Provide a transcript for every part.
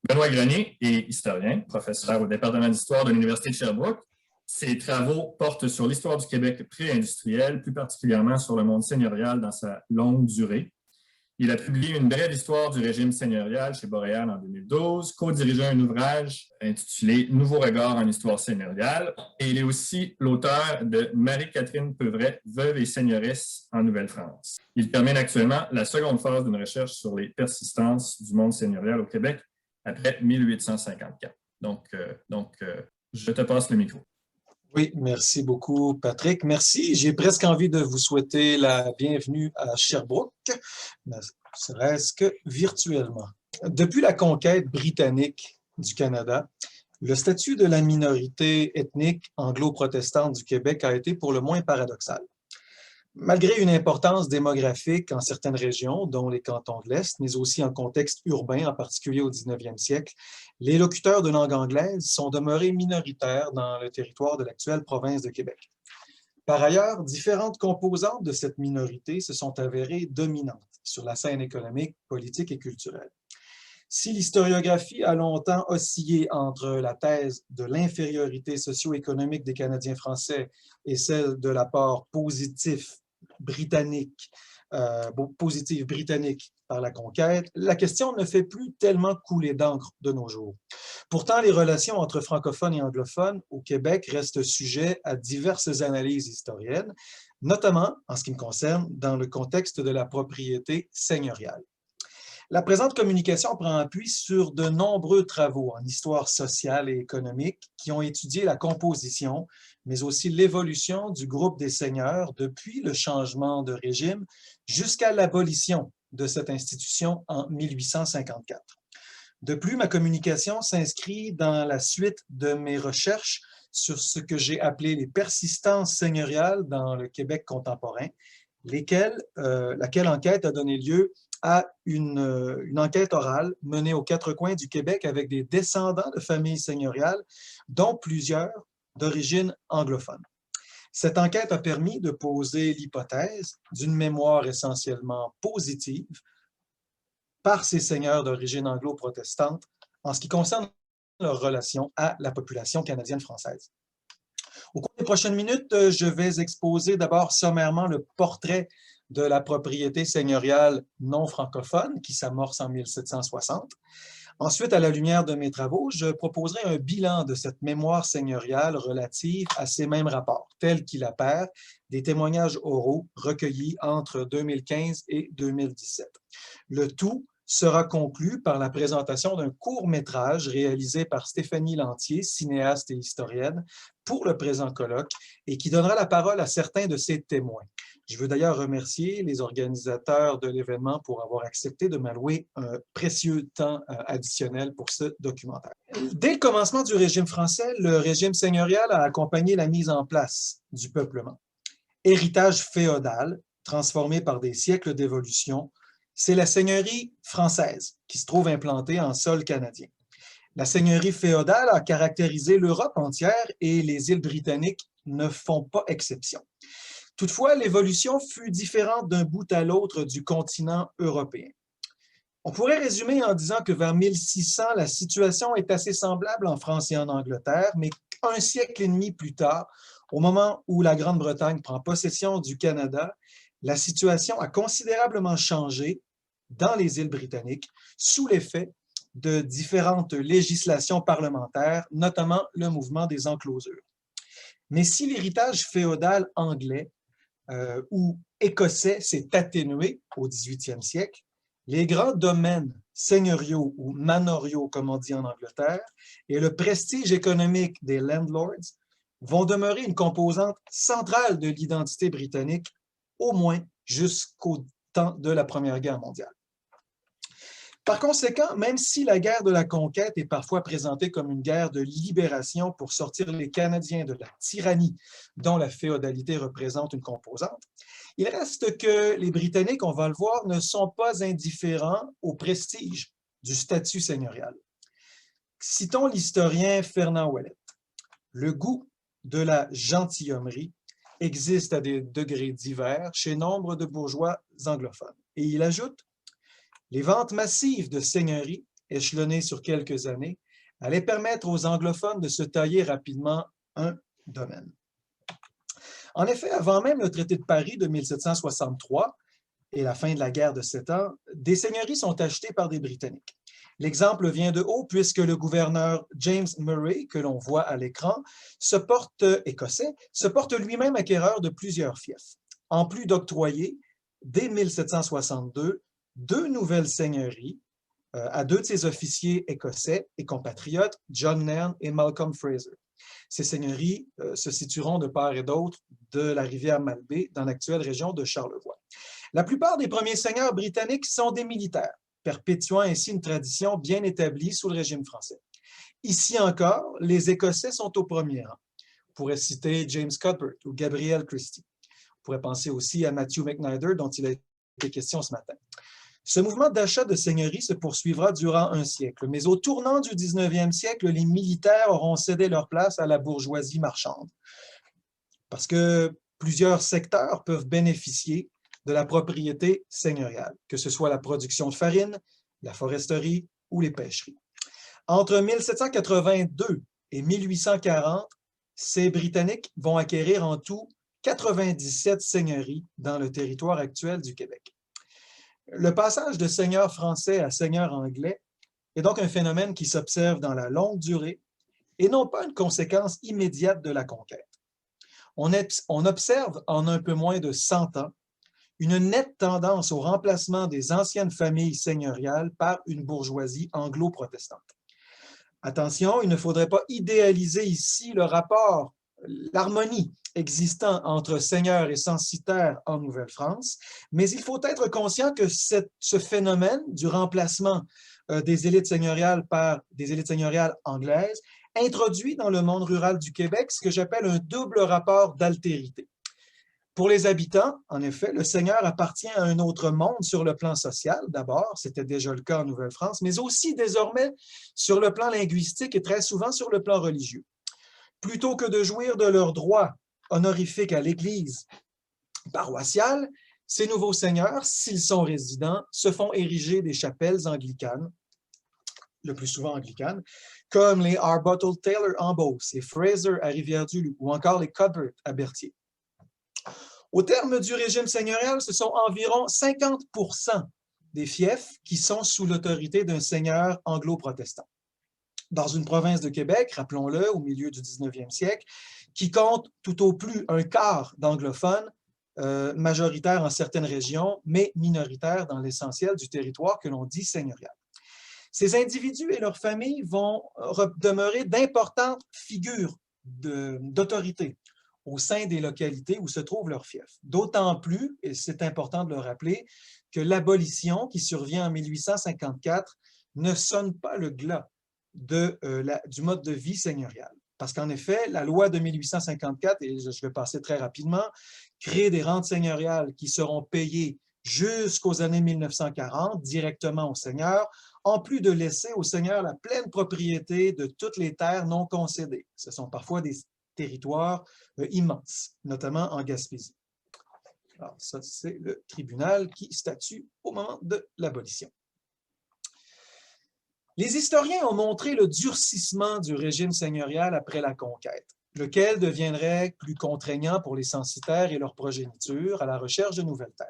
Benoît Grenier est historien, professeur au département d'histoire de l'Université de Sherbrooke. Ses travaux portent sur l'histoire du Québec pré-industriel, plus particulièrement sur le monde seigneurial dans sa longue durée. Il a publié une brève histoire du régime seigneurial chez Boréal en 2012, co-dirigé un ouvrage intitulé Nouveau regard en histoire seigneuriale. Et il est aussi l'auteur de Marie-Catherine Peuvret, veuve et seigneuresse en Nouvelle-France. Il termine actuellement la seconde phase d'une recherche sur les persistances du monde seigneurial au Québec après 1854. Donc, je te passe le micro. Oui, merci beaucoup, Patrick. Merci. J'ai presque envie de vous souhaiter la bienvenue à Sherbrooke, ne serait-ce que virtuellement. Depuis la conquête britannique du Canada, le statut de la minorité ethnique anglo-protestante du Québec a été pour le moins paradoxal. Malgré une importance démographique en certaines régions, dont les cantons de l'Est, mais aussi en contexte urbain, en particulier au 19e siècle, les locuteurs de langue anglaise sont demeurés minoritaires dans le territoire de l'actuelle province de Québec. Par ailleurs, différentes composantes de cette minorité se sont avérées dominantes sur la scène économique, politique et culturelle. Si l'historiographie a longtemps oscillé entre la thèse de l'infériorité socio-économique des Canadiens français et celle de l'apport positif britannique par la conquête, la question ne fait plus tellement couler d'encre de nos jours. Pourtant, les relations entre francophones et anglophones au Québec restent sujets à diverses analyses historiennes, notamment, en ce qui me concerne, dans le contexte de la propriété seigneuriale. La présente communication prend appui sur de nombreux travaux en histoire sociale et économique qui ont étudié la composition, mais aussi l'évolution du groupe des seigneurs depuis le changement de régime jusqu'à l'abolition de cette institution en 1854. De plus, ma communication s'inscrit dans la suite de mes recherches sur ce que j'ai appelé les persistances seigneuriales dans le Québec contemporain, laquelle enquête a donné lieu à une enquête orale menée aux quatre coins du Québec avec des descendants de familles seigneuriales, dont plusieurs d'origine anglophone. Cette enquête a permis de poser l'hypothèse d'une mémoire essentiellement positive par ces seigneurs d'origine anglo-protestante en ce qui concerne leur relation à la population canadienne-française. Au cours des prochaines minutes, je vais exposer d'abord sommairement le portrait de la propriété seigneuriale non francophone qui s'amorce en 1760. Ensuite, à la lumière de mes travaux, je proposerai un bilan de cette mémoire seigneuriale relative à ces mêmes rapports, tel qu'il apparaît des témoignages oraux recueillis entre 2015 et 2017. Le tout sera conclu par la présentation d'un court-métrage réalisé par Stéphanie Lantier, cinéaste et historienne, pour le présent colloque et qui donnera la parole à certains de ses témoins. Je veux d'ailleurs remercier les organisateurs de l'événement pour avoir accepté de m'allouer un précieux temps additionnel pour ce documentaire. Dès le commencement du régime français, le régime seigneurial a accompagné la mise en place du peuplement. Héritage féodal, transformé par des siècles d'évolution, c'est la seigneurie française qui se trouve implantée en sol canadien. La seigneurie féodale a caractérisé l'Europe entière et les îles britanniques ne font pas exception. Toutefois, l'évolution fut différente d'un bout à l'autre du continent européen. On pourrait résumer en disant que vers 1600, la situation est assez semblable en France et en Angleterre, mais un siècle et demi plus tard, au moment où la Grande-Bretagne prend possession du Canada, la situation a considérablement changé dans les îles britanniques sous l'effet de différentes législations parlementaires, notamment le mouvement des enclosures. Mais si l'héritage féodal anglais ou écossais s'est atténué au 18e siècle, les grands domaines seigneuriaux ou manoriaux, comme on dit en Angleterre, et le prestige économique des landlords vont demeurer une composante centrale de l'identité britannique, au moins jusqu'au temps de la Première Guerre mondiale. Par conséquent, même si la guerre de la conquête est parfois présentée comme une guerre de libération pour sortir les Canadiens de la tyrannie dont la féodalité représente une composante, il reste que les Britanniques, on va le voir, ne sont pas indifférents au prestige du statut seigneurial. Citons l'historien Fernand Ouellet. Le goût de la gentilhommerie existe à des degrés divers chez nombre de bourgeois anglophones. Et il ajoute: les ventes massives de seigneuries échelonnée sur quelques années, allait permettre aux anglophones de se tailler rapidement un domaine. En effet, avant même le traité de Paris de 1763 et la fin de la guerre de 7 ans, des seigneuries sont achetées par des Britanniques. L'exemple vient de haut puisque le gouverneur James Murray, que l'on voit à l'écran, écossais, se porte lui-même acquéreur de plusieurs fiefs. En plus d'octroyer, dès 1762, 2 nouvelles seigneuries à 2 de ses officiers écossais et compatriotes, John Nairn et Malcolm Fraser. Ces seigneuries se situeront de part et d'autre de la rivière Malbaie dans l'actuelle région de Charlevoix. La plupart des premiers seigneurs britanniques sont des militaires, perpétuant ainsi une tradition bien établie sous le régime français. Ici encore, les Écossais sont au premier rang. On pourrait citer James Cuthbert ou Gabriel Christie. On pourrait penser aussi à Matthew McNider, dont il a été question ce matin. Ce mouvement d'achat de seigneuries se poursuivra durant un siècle, mais au tournant du 19e siècle, les militaires auront cédé leur place à la bourgeoisie marchande, parce que plusieurs secteurs peuvent bénéficier de la propriété seigneuriale, que ce soit la production de farine, la foresterie ou les pêcheries. Entre 1782 et 1840, ces Britanniques vont acquérir en tout 97 seigneuries dans le territoire actuel du Québec. Le passage de seigneur français à seigneur anglais est donc un phénomène qui s'observe dans la longue durée et non pas une conséquence immédiate de la conquête. On observe en un peu moins de 100 ans une nette tendance au remplacement des anciennes familles seigneuriales par une bourgeoisie anglo-protestante. Attention, il ne faudrait pas idéaliser ici le rapport, l'harmonie existant entre seigneurs et censitaires en Nouvelle-France, mais il faut être conscient que ce phénomène du remplacement des élites seigneuriales par des élites seigneuriales anglaises introduit dans le monde rural du Québec ce que j'appelle un double rapport d'altérité. Pour les habitants, en effet, le seigneur appartient à un autre monde sur le plan social, d'abord, c'était déjà le cas en Nouvelle-France, mais aussi désormais sur le plan linguistique et très souvent sur le plan religieux. Plutôt que de jouir de leurs droits honorifiques à l'Église paroissiale, ces nouveaux seigneurs, s'ils sont résidents, se font ériger des chapelles anglicanes, le plus souvent anglicanes, comme les Arbuthnot Taylor en Beauce, les Fraser à Rivière-du-Loup ou encore les Cuthbert à Berthier. Au terme du régime seigneurial, ce sont environ 50% des fiefs qui sont sous l'autorité d'un seigneur anglo-protestant. Dans une province de Québec, rappelons-le, au milieu du 19e siècle, qui compte tout au plus un quart d'anglophones, majoritaires en certaines régions, mais minoritaires dans l'essentiel du territoire que l'on dit seigneurial. Ces individus et leurs familles vont demeurer d'importantes figures d'autorité au sein des localités où se trouvent leurs fiefs. D'autant plus, et c'est important de le rappeler, que l'abolition qui survient en 1854 ne sonne pas le glas du mode de vie seigneurial. Parce qu'en effet, la loi de 1854, et je vais passer très rapidement, crée des rentes seigneuriales qui seront payées jusqu'aux années 1940 directement aux seigneurs, en plus de laisser aux seigneurs la pleine propriété de toutes les terres non concédées. Ce sont parfois des territoires immenses, notamment en Gaspésie. Alors, ça, c'est le tribunal qui statue au moment de l'abolition. Les historiens ont montré le durcissement du régime seigneurial après la conquête, lequel deviendrait plus contraignant pour les censitaires et leur progéniture à la recherche de nouvelles terres.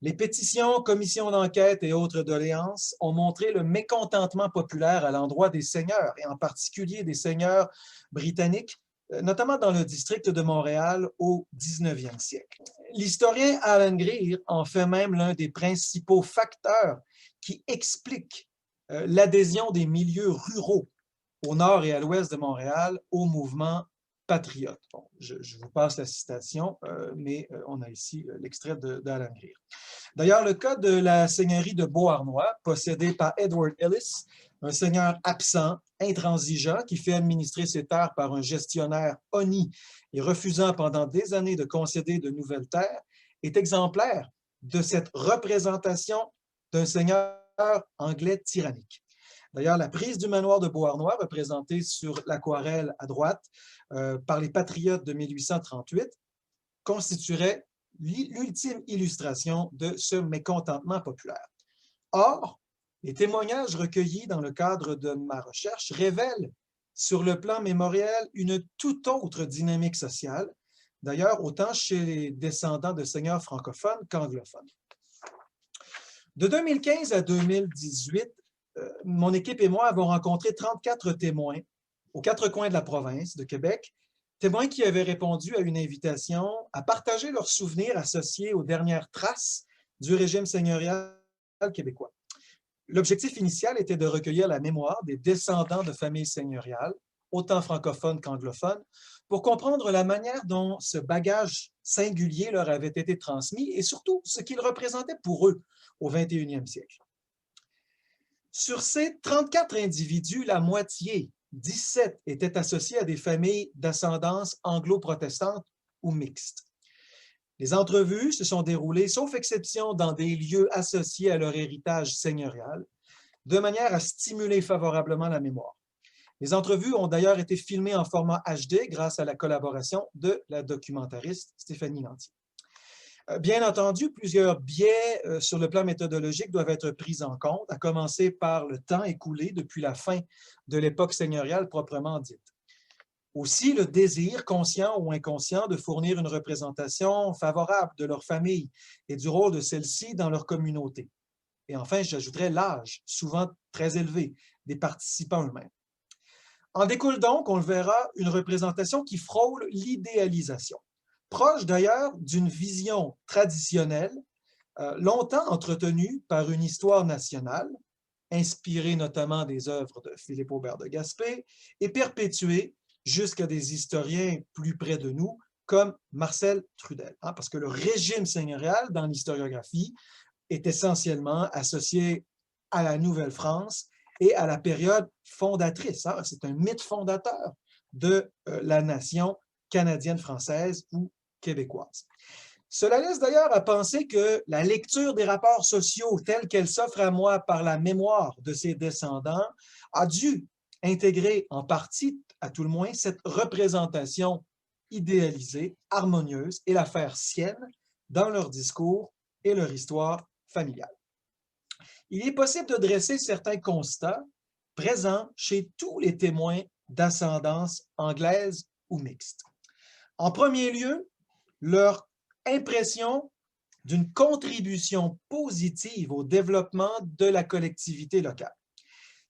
Les pétitions, commissions d'enquête et autres doléances ont montré le mécontentement populaire à l'endroit des seigneurs, et en particulier des seigneurs britanniques, notamment dans le district de Montréal au 19e siècle. L'historien Alan Greer en fait même l'un des principaux facteurs qui expliquent l'adhésion des milieux ruraux au nord et à l'ouest de Montréal au mouvement patriote. Bon, je vous passe la citation, mais on a ici l'extrait d'Alan Greer. D'ailleurs, le cas de la seigneurie de Beauharnois, possédée par Edward Ellis, un seigneur absent, intransigeant, qui fait administrer ses terres par un gestionnaire honni et refusant pendant des années de concéder de nouvelles terres, est exemplaire de cette représentation d'un seigneur anglais tyrannique. D'ailleurs, la prise du manoir de Beauharnois, représentée sur l'aquarelle à droite par les patriotes de 1838, constituerait l'ultime illustration de ce mécontentement populaire. Or, Les témoignages recueillis dans le cadre de ma recherche révèlent sur le plan mémoriel une toute autre dynamique sociale, d'ailleurs autant chez les descendants de seigneurs francophones qu'anglophones. De 2015 à 2018, mon équipe et moi avons rencontré 34 témoins aux quatre coins de la province de Québec, témoins qui avaient répondu à une invitation à partager leurs souvenirs associés aux dernières traces du régime seigneurial québécois. L'objectif initial était de recueillir la mémoire des descendants de familles seigneuriales, autant francophones qu'anglophones, pour comprendre la manière dont ce bagage singulier leur avait été transmis et surtout ce qu'il représentait pour eux au 21e siècle. Sur ces 34 individus, la moitié, 17, étaient associés à des familles d'ascendance anglo-protestante ou mixte. Les entrevues se sont déroulées, sauf exception, dans des lieux associés à leur héritage seigneurial, de manière à stimuler favorablement la mémoire. Les entrevues ont d'ailleurs été filmées en format HD grâce à la collaboration de la documentariste Stéphanie Lantier. Bien entendu, plusieurs biais sur le plan méthodologique doivent être pris en compte, à commencer par le temps écoulé depuis la fin de l'époque seigneuriale proprement dite. Aussi, le désir, conscient ou inconscient, de fournir une représentation favorable de leur famille et du rôle de celle-ci dans leur communauté. Et enfin, j'ajouterais l'âge, souvent très élevé, des participants eux-mêmes. En découle donc, on le verra, une représentation qui frôle l'idéalisation, proche d'ailleurs d'une vision traditionnelle, longtemps entretenue par une histoire nationale, inspirée notamment des œuvres de Philippe Aubert de Gaspé, et perpétuée jusqu'à des historiens plus près de nous, comme Marcel Trudel. Parce que le régime seigneurial, dans l'historiographie, est essentiellement associé à la Nouvelle-France et à la période fondatrice. C'est un mythe fondateur de la nation canadienne-française ou québécoise. Cela laisse d'ailleurs à penser que la lecture des rapports sociaux tels qu'elle s'offre à moi par la mémoire de ses descendants a dû intégrer en partie, à tout le moins, cette représentation idéalisée, harmonieuse, et la faire sienne dans leur discours et leur histoire familiale. Il est possible de dresser certains constats présents chez tous les témoins d'ascendance anglaise ou mixte. En premier lieu, leur impression d'une contribution positive au développement de la collectivité locale.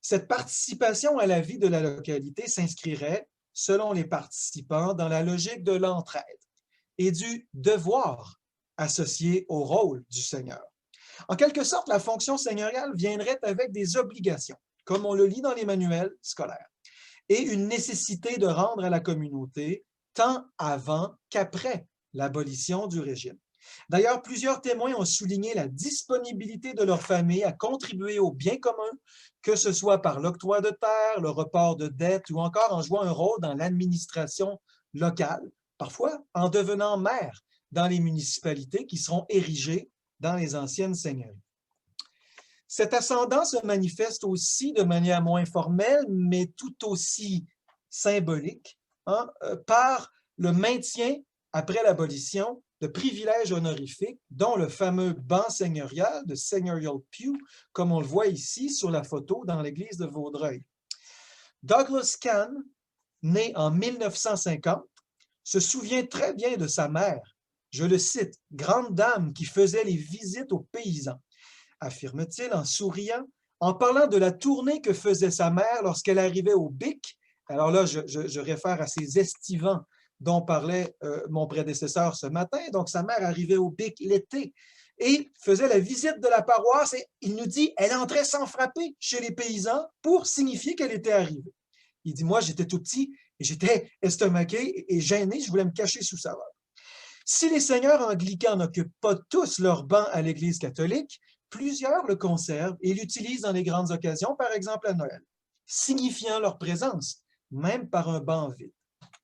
Cette participation à la vie de la localité s'inscrirait, selon les participants, dans la logique de l'entraide et du devoir associé au rôle du seigneur. En quelque sorte, la fonction seigneuriale viendrait avec des obligations, comme on le lit dans les manuels scolaires, et une nécessité de rendre à la communauté tant avant qu'après l'abolition du régime. D'ailleurs, plusieurs témoins ont souligné la disponibilité de leur famille à contribuer au bien commun, que ce soit par l'octroi de terre, le report de dettes ou encore en jouant un rôle dans l'administration locale, parfois en devenant maire dans les municipalités qui seront érigées dans les anciennes seigneuries. Cet ascendant se manifeste aussi de manière moins formelle, mais tout aussi symbolique, par le maintien, après l'abolition, de privilèges honorifiques, dont le fameux banc seigneurial, de Seigneurial Pew, comme on le voit ici sur la photo dans l'église de Vaudreuil. Douglas Cann, né en 1950, se souvient très bien de sa mère, je le cite, « grande dame qui faisait les visites aux paysans », affirme-t-il en souriant, en parlant de la tournée que faisait sa mère lorsqu'elle arrivait au Bic. Alors là, je réfère à ces estivants dont parlait mon prédécesseur ce matin. Donc, sa mère arrivait au Bic l'été et faisait la visite de la paroisse et il nous dit, elle entrait sans frapper chez les paysans pour signifier qu'elle était arrivée. Il dit, moi, j'étais tout petit et j'étais estomaqué et gêné, je voulais me cacher sous sa robe. Si les seigneurs anglicans n'occupent pas tous leur banc à l'Église catholique, plusieurs le conservent et l'utilisent dans les grandes occasions, par exemple à Noël, signifiant leur présence, même par un banc vide.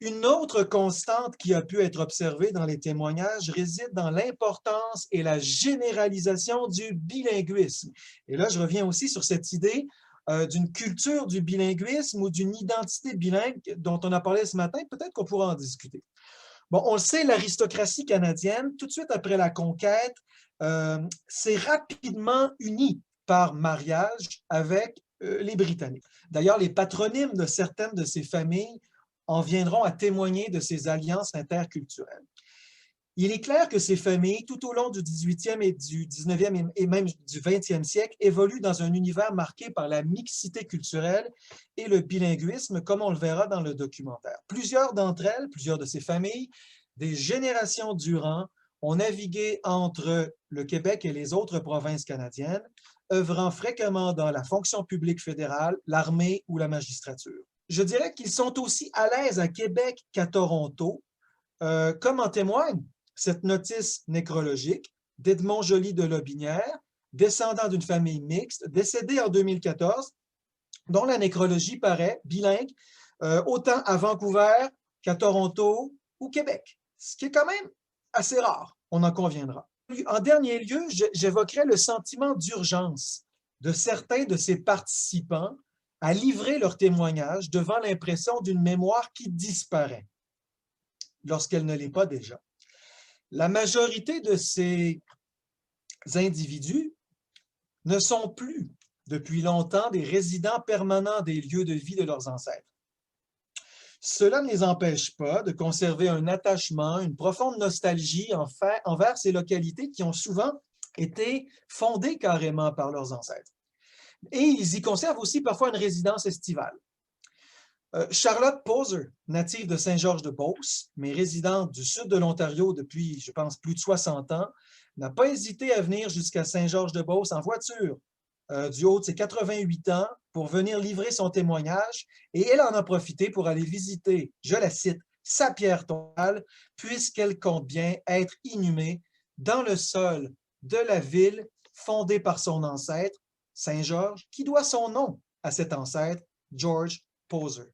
Une autre constante qui a pu être observée dans les témoignages réside dans l'importance et la généralisation du bilinguisme. Et là, je reviens aussi sur cette idée d'une culture du bilinguisme ou d'une identité bilingue dont on a parlé ce matin. Peut-être qu'on pourra en discuter. Bon, on le sait, l'aristocratie canadienne, tout de suite après la conquête, s'est rapidement unie par mariage avec les Britanniques. D'ailleurs, les patronymes de certaines de ces familles en viendront à témoigner de ces alliances interculturelles. Il est clair que ces familles, tout au long du 18e et du 19e et même du 20e siècle, évoluent dans un univers marqué par la mixité culturelle et le bilinguisme, comme on le verra dans le documentaire. Plusieurs d'entre elles, plusieurs de ces familles, des générations durant, ont navigué entre le Québec et les autres provinces canadiennes, œuvrant fréquemment dans la fonction publique fédérale, l'armée ou la magistrature. Je dirais qu'ils sont aussi à l'aise à Québec qu'à Toronto, comme en témoigne cette notice nécrologique d'Edmond Joly de Lotbinière, descendant d'une famille mixte, décédé en 2014, dont la nécrologie paraît bilingue, autant à Vancouver qu'à Toronto ou Québec, ce qui est quand même assez rare, on en conviendra. En dernier lieu, j'évoquerai le sentiment d'urgence de certains de ces participants à livrer leur témoignage devant l'impression d'une mémoire qui disparaît lorsqu'elle ne l'est pas déjà. La majorité de ces individus ne sont plus depuis longtemps des résidents permanents des lieux de vie de leurs ancêtres. Cela ne les empêche pas de conserver un attachement, une profonde nostalgie envers ces localités qui ont souvent été fondées carrément par leurs ancêtres. Et ils y conservent aussi parfois une résidence estivale. Charlotte Poser, native de Saint-Georges-de-Beauce, mais résidente du sud de l'Ontario depuis, je pense, plus de 60 ans, n'a pas hésité à venir jusqu'à Saint-Georges-de-Beauce en voiture du haut de ses 88 ans pour venir livrer son témoignage, et elle en a profité pour aller visiter, je la cite, sa pierre tombale, puisqu'elle compte bien être inhumée dans le sol de la ville fondée par son ancêtre, Saint-Georges, qui doit son nom à cet ancêtre, George Poser.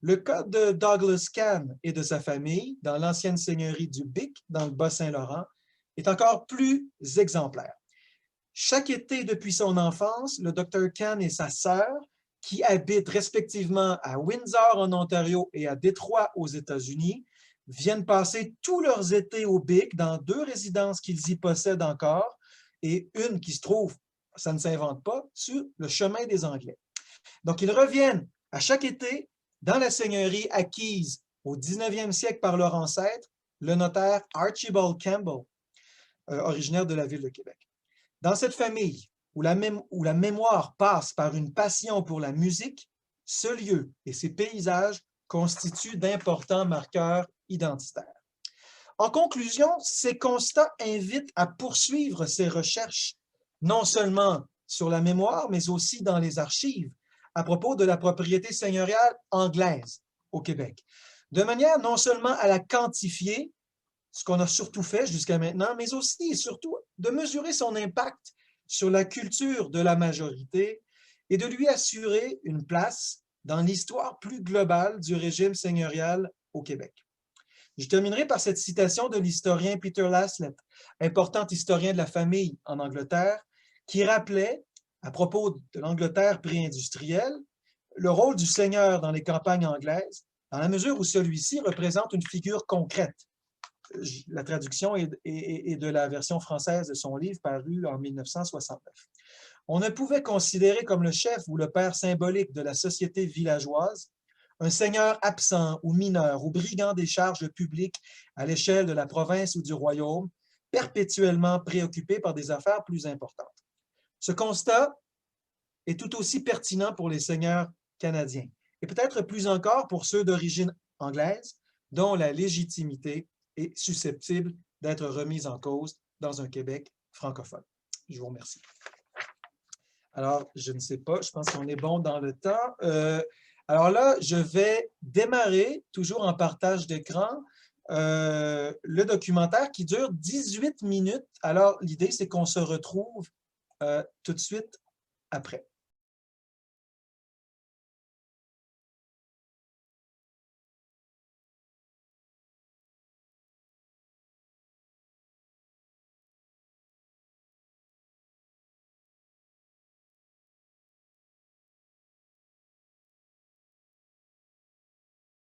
Le cas de Douglas Cann et de sa famille, dans l'ancienne seigneurie du Bic, dans le Bas-Saint-Laurent, est encore plus exemplaire. Chaque été depuis son enfance, le Dr Cann et sa sœur, qui habitent respectivement à Windsor en Ontario et à Détroit aux États-Unis, viennent passer tous leurs étés au Bic dans 2 résidences qu'ils y possèdent encore et une qui se trouve, ça ne s'invente pas, sur le chemin des Anglais. Donc, ils reviennent à chaque été dans la seigneurie acquise au 19e siècle par leur ancêtre, le notaire Archibald Campbell, originaire de la ville de Québec. Dans cette famille, où la mémoire passe par une passion pour la musique, ce lieu et ses paysages constituent d'importants marqueurs identitaires. En conclusion, ces constats invitent à poursuivre ces recherches, non seulement sur la mémoire, mais aussi dans les archives, à propos de la propriété seigneuriale anglaise au Québec, de manière non seulement à la quantifier, ce qu'on a surtout fait jusqu'à maintenant, mais aussi et surtout de mesurer son impact sur la culture de la majorité et de lui assurer une place dans l'histoire plus globale du régime seigneurial au Québec. Je terminerai par cette citation de l'historien Peter Laslett, important historien de la famille en Angleterre, qui rappelait, à propos de l'Angleterre pré-industrielle, le rôle du seigneur dans les campagnes anglaises, dans la mesure où celui-ci représente une figure concrète. La traduction est de la version française de son livre paru en 1969. On ne pouvait considérer comme le chef ou le père symbolique de la société villageoise un seigneur absent ou mineur ou brigand des charges publiques à l'échelle de la province ou du royaume, perpétuellement préoccupé par des affaires plus importantes. Ce constat est tout aussi pertinent pour les seigneurs canadiens, et peut-être plus encore pour ceux d'origine anglaise, dont la légitimité est susceptible d'être remise en cause dans un Québec francophone. Je vous remercie. Alors, je ne sais pas, je pense qu'on est bon dans le temps. Alors là, je vais démarrer, toujours en partage d'écran, le documentaire qui dure 18 minutes. Alors, l'idée, c'est qu'on se retrouve tout de suite après.